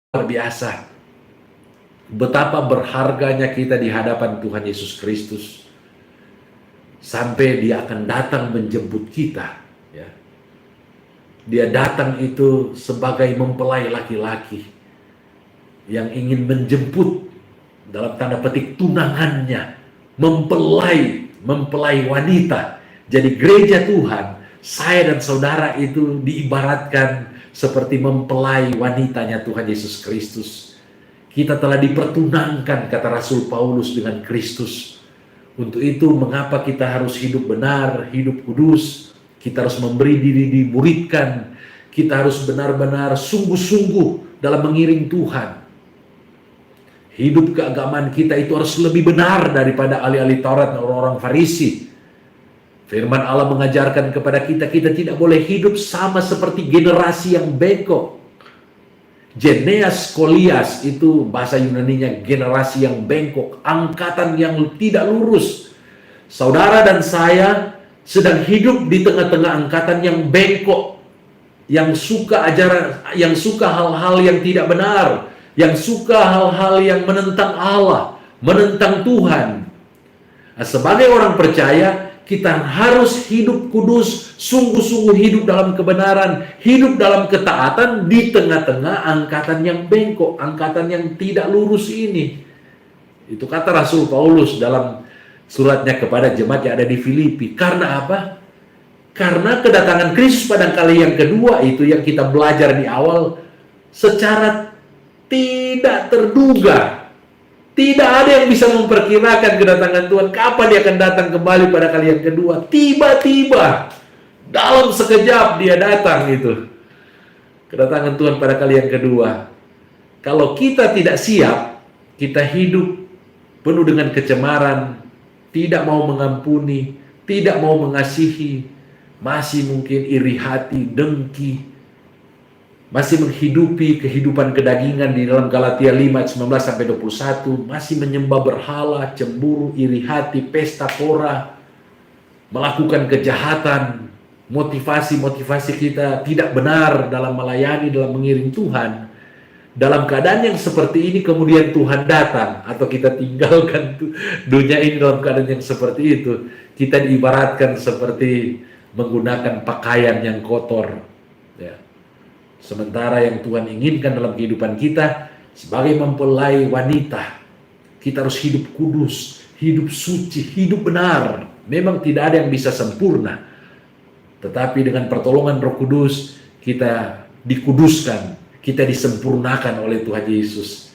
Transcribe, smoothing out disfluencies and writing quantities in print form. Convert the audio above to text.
luar biasa. Betapa berharganya kita di hadapan Tuhan Yesus Kristus. Sampai Dia akan datang menjemput kita. Ya. Dia datang itu sebagai mempelai laki-laki yang ingin menjemput, dalam tanda petik, tunangannya, mempelai wanita. Jadi gereja Tuhan, saya dan saudara itu diibaratkan seperti mempelai wanitanya Tuhan Yesus Kristus. Kita telah dipertunangkan, kata Rasul Paulus, dengan Kristus. Untuk itu mengapa kita harus hidup benar, hidup kudus. Kita harus memberi diri dimuridkan. Kita harus benar-benar sungguh-sungguh dalam mengiring Tuhan. Hidup keagamaan kita itu harus lebih benar daripada ahli-ahli Taurat dan orang-orang Farisi. Firman Allah mengajarkan kepada kita, kita tidak boleh hidup sama seperti generasi yang bengkok. Geneas Kolias itu bahasa Yunaninya generasi yang bengkok, angkatan yang tidak lurus. Saudara dan saya sedang hidup di tengah-tengah angkatan yang bengkok, yang suka ajaran, yang suka hal-hal yang tidak benar, yang suka hal-hal yang menentang Allah, menentang Tuhan. Nah, sebagai orang percaya, kita harus hidup kudus, sungguh-sungguh hidup dalam kebenaran, hidup dalam ketaatan di tengah-tengah angkatan yang bengkok, angkatan yang tidak lurus ini. Itu kata Rasul Paulus dalam suratnya kepada jemaat yang ada di Filipi. Karena apa? Karena kedatangan Kristus pada kali yang kedua itu yang kita belajar di awal secara tidak terduga. Tidak ada yang bisa memperkirakan kedatangan Tuhan. Kapan Dia akan datang kembali pada kali yang kedua? Tiba-tiba, dalam sekejap Dia datang itu. Kedatangan Tuhan pada kali yang kedua. Kalau kita tidak siap, kita hidup penuh dengan kecemaran, tidak mau mengampuni, tidak mau mengasihi, masih mungkin iri hati, dengki, masih menghidupi kehidupan kedagingan di dalam Galatia 5:19-21, masih menyembah berhala, cemburu, iri hati, pesta pora, melakukan kejahatan, motivasi kita tidak benar dalam melayani, dalam mengiring Tuhan. Dalam keadaan yang seperti ini kemudian Tuhan datang, atau kita tinggalkan dunia ini dalam keadaan yang seperti itu, kita diibaratkan seperti menggunakan pakaian yang kotor. Ya. Sementara yang Tuhan inginkan dalam kehidupan kita sebagai mempelai wanita, kita harus hidup kudus, hidup suci, hidup benar. Memang tidak ada yang bisa sempurna, tetapi dengan pertolongan Roh Kudus kita dikuduskan, kita disempurnakan oleh Tuhan Yesus.